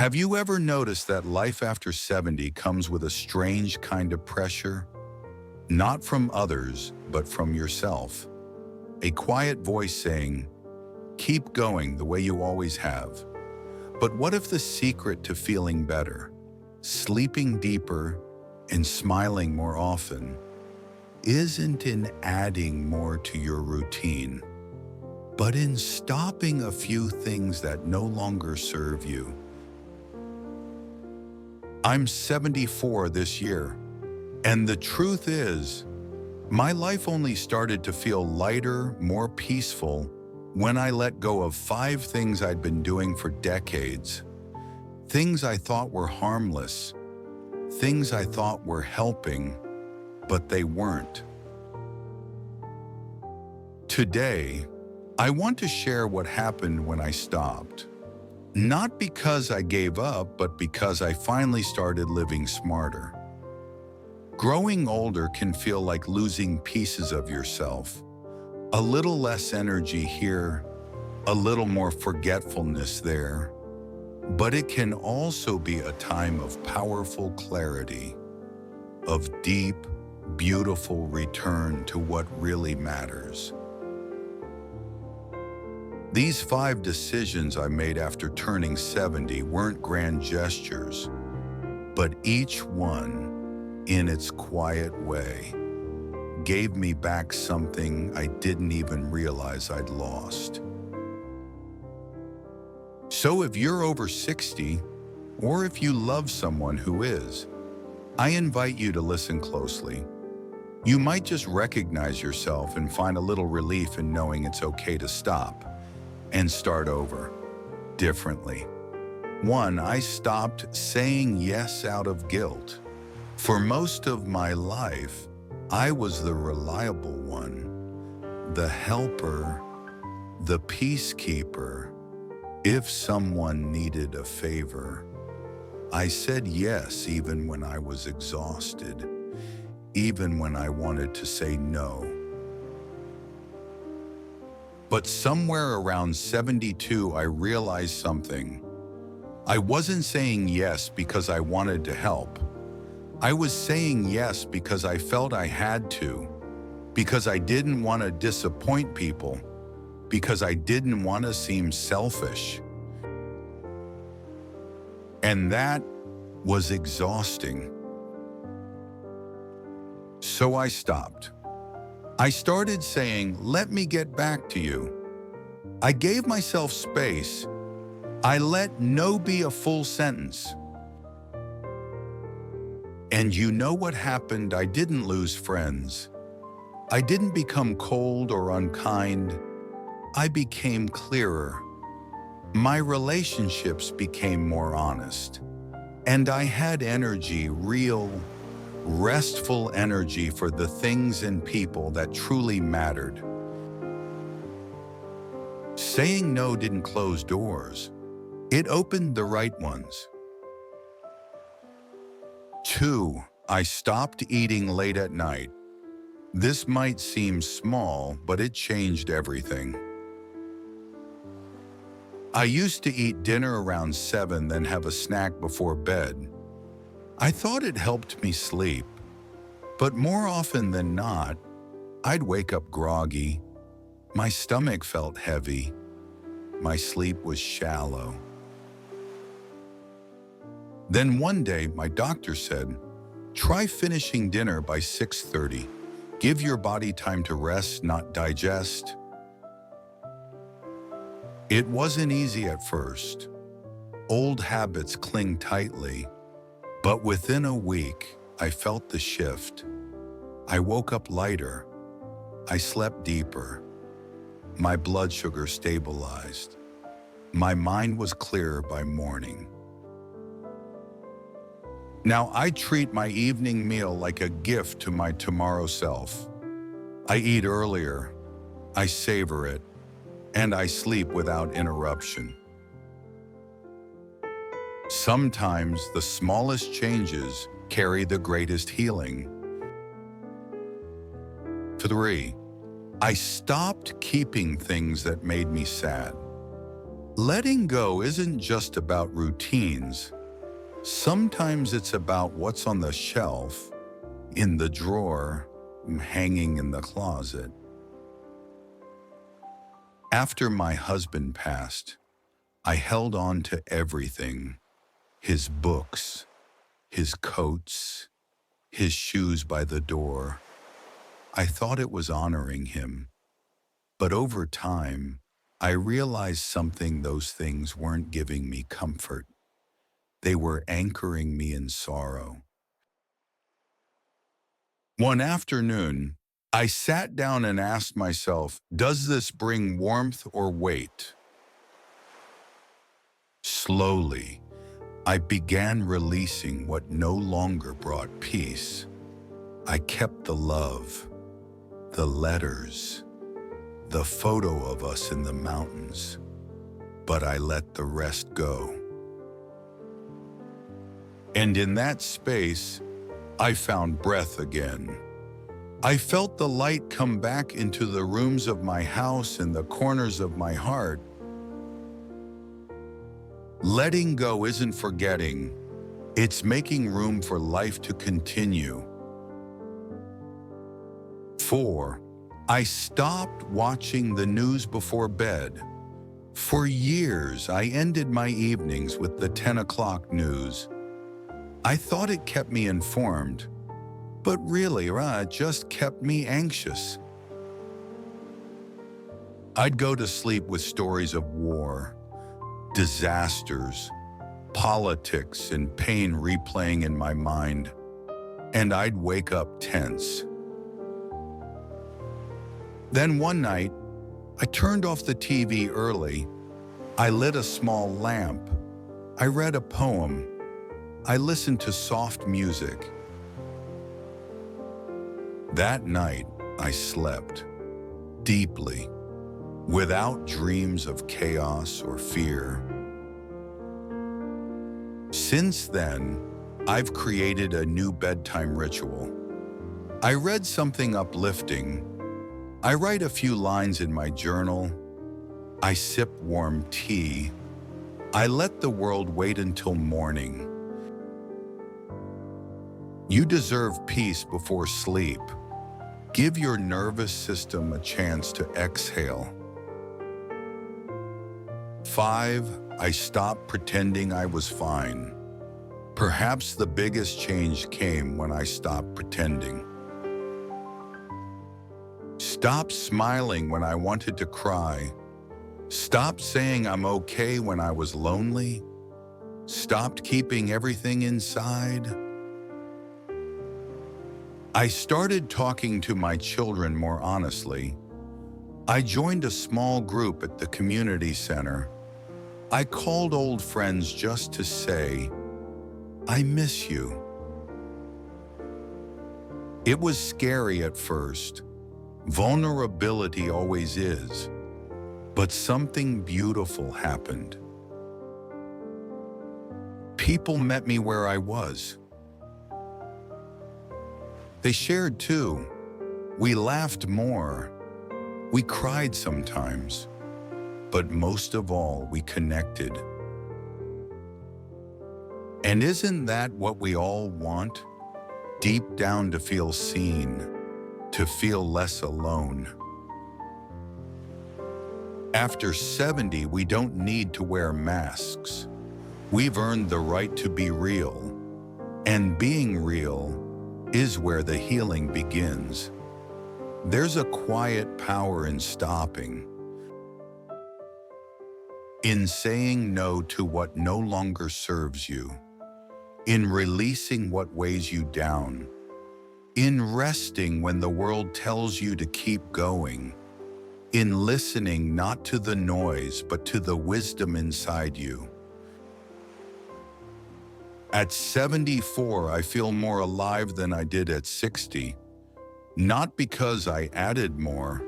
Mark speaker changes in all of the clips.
Speaker 1: Have you ever noticed that life after 70 comes with a strange kind of pressure? Not from others, but from yourself. A quiet voice saying, keep going the way you always have. But what if the secret to feeling better, sleeping deeper, and smiling more often, isn't in adding more to your routine, but in stopping a few things that no longer serve you? I'm 74 this year, and the truth is, my life only started to feel lighter, more peaceful, when I let go of 5 things I'd been doing for decades. Things I thought were harmless, things I thought were helping, but they weren't. Today, I want to share what happened when I stopped. Not because I gave up, but because I finally started living smarter. Growing older can feel like losing pieces of yourself. A little less energy here, a little more forgetfulness there. But it can also be a time of powerful clarity, of deep, beautiful return to what really matters. These 5 decisions I made after turning 70 weren't grand gestures, but each one, in its quiet way, gave me back something I didn't even realize I'd lost. So if you're over 60, or if you love someone who is, I invite you to listen closely. You might just recognize yourself and find a little relief in knowing it's okay to stop and start over, differently. 1, I stopped saying yes out of guilt. For most of my life, I was the reliable one, the helper, the peacekeeper. If someone needed a favor, I said yes even when I was exhausted, even when I wanted to say no. But somewhere around 72, I realized something. I wasn't saying yes because I wanted to help. I was saying yes because I felt I had to, because I didn't want to disappoint people, because I didn't want to seem selfish. And that was exhausting. So I stopped. I started saying, let me get back to you. I gave myself space. I let no be a full sentence. And you know what happened? I didn't lose friends. I didn't become cold or unkind. I became clearer. My relationships became more honest. And I had energy, real, restful energy for the things and people that truly mattered. Saying no didn't close doors. It opened the right ones. 2, I stopped eating late at night. This might seem small, but it changed everything. I used to eat dinner around 7, then have a snack before bed. I thought it helped me sleep, but more often than not, I'd wake up groggy. My stomach felt heavy. My sleep was shallow. Then one day, my doctor said, try finishing dinner by 6:30. Give your body time to rest, not digest. It wasn't easy at first. Old habits cling tightly. But within a week, I felt the shift. I woke up lighter. I slept deeper. My blood sugar stabilized. My mind was clearer by morning. Now I treat my evening meal like a gift to my tomorrow self. I eat earlier, I savor it, and I sleep without interruption. Sometimes the smallest changes carry the greatest healing. 3, I stopped keeping things that made me sad. Letting go isn't just about routines. Sometimes it's about what's on the shelf, in the drawer, hanging in the closet. After my husband passed, I held on to everything: his books, his coats, his shoes by the door. I thought it was honoring him, but over time, I realized something: those things weren't giving me comfort. They were anchoring me in sorrow. One afternoon, I sat down and asked myself, does this bring warmth or weight? Slowly, I began releasing what no longer brought peace. I kept the love, the letters, the photo of us in the mountains, but I let the rest go. And in that space, I found breath again. I felt the light come back into the rooms of my house and the corners of my heart. Letting go isn't forgetting, it's making room for life to continue. 4. I stopped watching the news before bed. For years, I ended my evenings with the 10 o'clock news. I thought it kept me informed, but really, it just kept me anxious. I'd go to sleep with stories of war, disasters, politics, and pain replaying in my mind, and I'd wake up tense. Then one night, I turned off the TV early. I lit a small lamp. I read a poem. I listened to soft music. That night, I slept deeply, without dreams of chaos or fear. Since then, I've created a new bedtime ritual. I read something uplifting. I write a few lines in my journal. I sip warm tea. I let the world wait until morning. You deserve peace before sleep. Give your nervous system a chance to exhale. 5. I stopped pretending I was fine. Perhaps the biggest change came when I stopped pretending. Stop smiling when I wanted to cry. Stop saying I'm okay when I was lonely. Stopped keeping everything inside. I started talking to my children more honestly. I joined a small group at the community center. I called old friends just to say, I miss you. It was scary at first. Vulnerability always is. But something beautiful happened. People met me where I was. They shared too. We laughed more. We cried sometimes. But most of all, we connected. And isn't that what we all want? Deep down, to feel seen, to feel less alone. After 70, we don't need to wear masks. We've earned the right to be real. And being real is where the healing begins. There's a quiet power in stopping, in saying no to what no longer serves you, in releasing what weighs you down, in resting when the world tells you to keep going, in listening not to the noise but to the wisdom inside you. At 74, I feel more alive than I did at 60, not because I added more,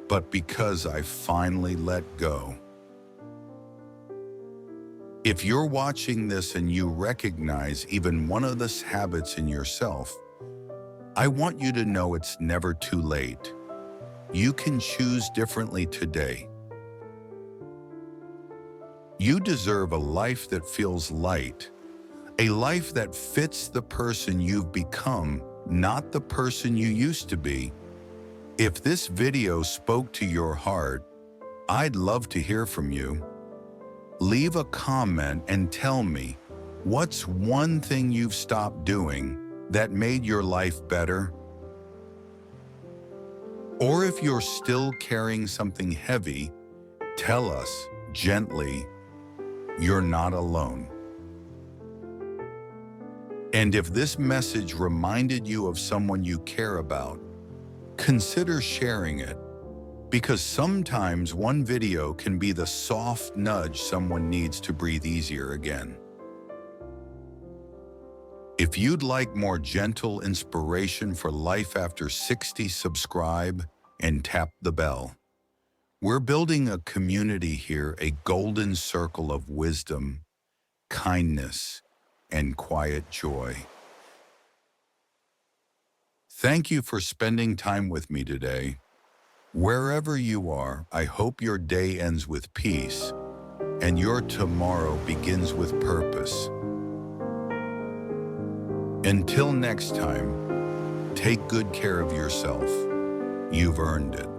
Speaker 1: but because I finally let go. If you're watching this and you recognize even one of these habits in yourself, I want you to know it's never too late. You can choose differently today. You deserve a life that feels light, a life that fits the person you've become, not the person you used to be. If this video spoke to your heart, I'd love to hear from you. Leave a comment and tell me, what's one thing you've stopped doing that made your life better? Or if you're still carrying something heavy, tell us gently, you're not alone. And if this message reminded you of someone you care about, consider sharing it, because sometimes one video can be the soft nudge someone needs to breathe easier again. If you'd like more gentle inspiration for life after 60, subscribe and tap the bell. We're building a community here, a golden circle of wisdom, kindness, and quiet joy. Thank you for spending time with me today. Wherever you are, I hope your day ends with peace and your tomorrow begins with purpose. Until next time, take good care of yourself. You've earned it.